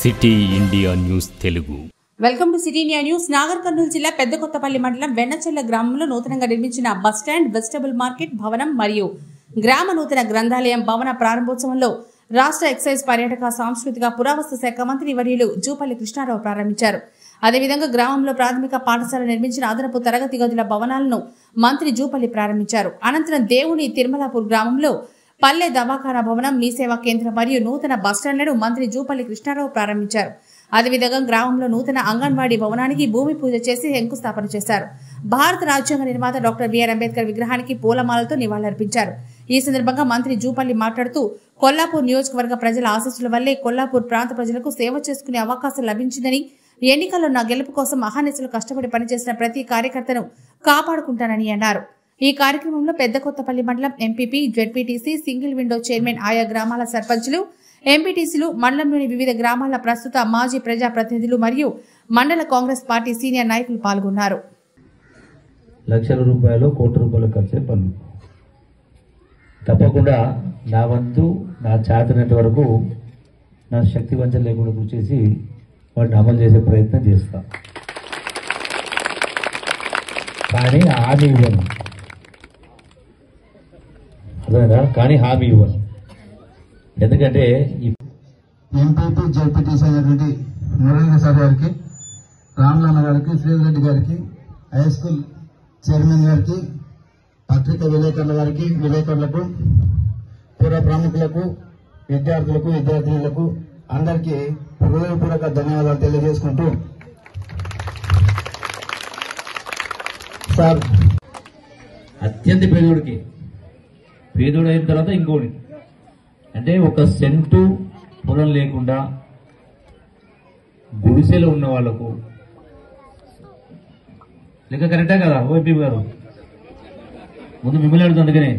City India news Telugu. Welcome to city India news. Nagar Kurnool జిల్లా పెద్దకొత్తపల్లి మండలం వెన్నచెల్ల గ్రామంలో నూతనంగా నిర్మించిన బస్టాండ్, వెజిటబుల్ మార్కెట్ భవనం మరియు గ్రామ నూతన గ్రంథాలయం భవన ప్రారంభోత్సవంలో రాష్ట్ర ఎక్సైజ్, పర్యాటక, సాంస్కృతిక, పురావస్తు శాఖ మంత్రి వర్యులు జూపల్లి కృష్ణారావు ప్రారంభించారు. అదేవిధంగా గ్రామంలో ప్రాథమిక పాఠశాల నిర్మించిన అదనపు తరగతి గదుల భవనాలను మంత్రి జూపల్లి ప్రారంభించారు. అనంతరం దేవుని తిరుమలాపూర్ గ్రామంలో పల్లె దవాఖానా భవనం, మీ సేవా కేంద్రం మరియు నూతన బస్టాండ్లను మంత్రి జూపల్లి కృష్ణారావు ప్రారంభించారు. అదేవిధంగా గ్రామంలో నూతన అంగన్వాడీ భవనానికి భూమి పూజ చేసి శంకుస్థాపన చేశారు. భారత రాజ్యాంగ నిర్మాత డాక్టర్ బిఆర్ అంబేద్కర్ విగ్రహానికి పూలమాలతో నివాళులర్పించారు. ఈ సందర్భంగా మంత్రి జూపల్లి మాట్లాడుతూ, కొల్లాపూర్ నియోజకవర్గ ప్రజల ఆశీస్సుల వల్లే కొల్లాపూర్ ప్రాంత ప్రజలకు సేవ చేసుకునే అవకాశం లభించిందని, ఎన్నికల్లో నా గెలుపు కోసం మహానేతలు కష్టపడి పనిచేసిన ప్రతి కార్యకర్తను కాపాడుకుంటానని అన్నారు. ఈ కార్యక్రమంలో పెద్దకొత్తపల్లి మండలం MPP, ZPTC, single window chairman, ఆయా గ్రామాల సర్పంచులు, ఎంపీటీసీలు, మండలంలోని వివిధ గ్రామాల ప్రస్తుత, మాజీ ప్రజాప్రతినిధులు మరియు మండల కాంగ్రెస్ పార్టీ సీనియర్ నాయకులు పాల్గొన్నారు. లక్షల రూపాయలు, కోట్ల రూపాయలు ఖర్చే పనులు తప్పకుండా నా వంతు, నా చేతనైనంత వరకు, నా శక్తి వంచన లేకుండా కృషి చేసి వాటిని అమలు చేసే ప్రయత్నం చేస్తా. కానీ హామీ ఇవ్వను, అర్థమైందా? కానీ హామీ ఇవ్వను. ఎందుకంటే ఎంపీపీ, జెడ్పీటీసీ అయినటువంటి మురళీ సార్ గారికి, రామ్లన్న గారికి, శ్రీరెడ్డి గారికి, హై స్కూల్ చైర్మన్ గారికి, పత్రికా విలేకరులకు, పూర్వ ప్రముఖులకు, విద్యార్థులకు, విద్యార్థినులకు అందరికీ హృదయపూర్వక ధన్యవాదాలు తెలియజేసుకుంటూ, సార్ అత్యంత పేదోడు అయిన తర్వాత ఇంకోటి అంటే, ఒక సెంటు పొలం లేకుండా గుడిసెలో ఉన్న వాళ్లకు లెక్క కరెక్టా కదా? ఓపీ గారు ముందు మిమ్మల్ని అడుగుతుంది. అందుకనే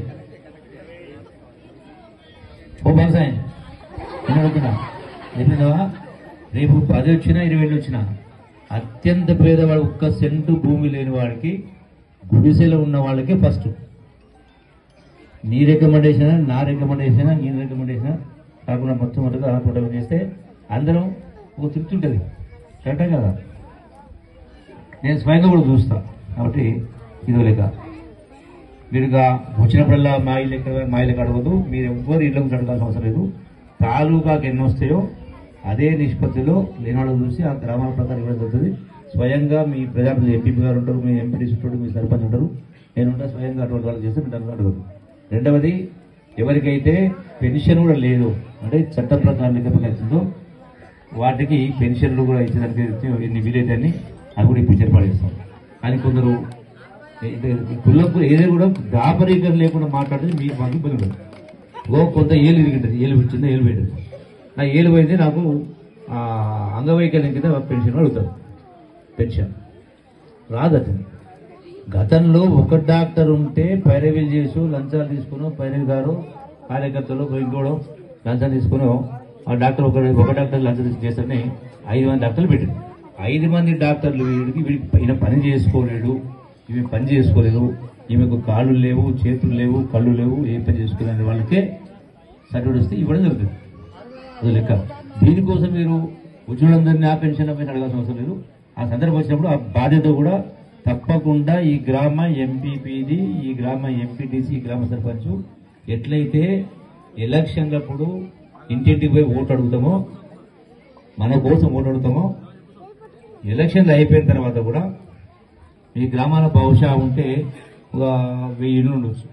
ఓ బాసాయ్ నేను అడుగుతున్నా, చెప్పినవా? రేపు 10 వచ్చినా 20 వచ్చినా అత్యంత పేదవాడు, ఒక్క సెంటు భూమి లేని వాడికి, గుడిసెలో ఉన్న వాళ్ళకే ఫస్ట్. నీ రికమెండేషన్, నా రికమెండేషన్, ఈయన రికమెండేషన్ కాకుండా మొట్టమొదటిగా టోటల్ చేస్తే అందరం ఒక తృప్తి ఉంటుంది. కరెక్టే కదా? నేను స్వయంగా కూడా చూస్తా. కాబట్టి ఇదో లెక్క మీరుగా వచ్చినప్పుడల్లా మా ఇల్లు అడగదు. మీరు ఎవ్వరు ఇళ్ళకు అడగాల్సిన అవసరం లేదు. తాలూకాకి ఎన్ని వస్తాయో అదే నిష్పత్తిలో లేనివాళ్ళు చూసి ఆ గ్రామాల ప్రకారం ఇవ్వడం జరుగుతుంది. స్వయంగా మీ ప్రజాప్రతినిధి ఎంపీ గారు ఉంటారు, మీ ఎంపీటీసీ ఉంటారు, మీ సర్పంచ్ ఉంటారు, నేనుంటా. స్వయంగా అటువంటి వాళ్ళు చేస్తే మీరు అడగదు. రెండవది, ఎవరికైతే పెన్షన్ కూడా లేదు, అంటే చట్ట ప్రకారం లెక్కపడుతుందో వాటికి పెన్షన్లు కూడా ఇచ్చేదానికి ఎన్ని వీలైతే అన్ని అవి కూడా ఇప్పుడు ఏర్పాటు చేస్తాం. కానీ కొందరు కుళ్ళకు ఏదో కూడా దాపరీకరణ లేకుండా మాట్లాడితే మీకు మాకు ఇబ్బంది ఉంటుంది. కొంత ఏళ్ళు ఇరిగింటుంది, ఏళ్ళు వచ్చిందా, ఏళ్ళు పెట్టింది. నా ఏళ్ళు పోయింది, నాకు అంగవైకల్యం కింద పెన్షన్ అడుగుతారు. పెన్షన్ రాదట. గతంలో ఒక డాక్టర్ ఉంటే పైరవీలు చేసి లంచాలు తీసుకుని, పైరవి గారు కార్యకర్తలు ఇంకోవడం లంచాలు తీసుకుని, ఆ డాక్టర్ ఒక డాక్టర్ లంచం చేస్తారని 5 మంది డాక్టర్లు పెట్టింది. 5 మంది డాక్టర్లు ఈయన పని చేసుకోలేడు, ఈమె పని చేసుకోలేదు, ఈమెకు కాళ్ళు లేవు, చేతులు లేవు, కళ్ళు లేవు, ఏ పని చేసుకోలేని వాళ్ళకే సర్టిఫికేట్ వస్తే ఇవ్వడం జరుగుతుంది. అది లెక్క. దీనికోసం మీరు ఉద్యోగులందరినీ ఆ పెన్షన్ అడగాల్సిన అవసరం లేదు. ఆ సందర్భం వచ్చినప్పుడు ఆ బాధ్యత కూడా తప్పకుండా ఈ గ్రామ ఎంపీపీది, ఈ గ్రామ ఎంపీటీసీ, ఈ గ్రామ సర్పంచ్ ఎట్లయితే ఎలక్షన్లప్పుడు ఇంటింటికి పోయి ఓటు అడుగుతామో, మన కోసం ఓటు అడుగుతామో, ఎలక్షన్లు అయిపోయిన తర్వాత కూడా ఈ గ్రామాల బహుశా ఉంటే ఒక 1000 ఇళ్ళు ఉండొచ్చు.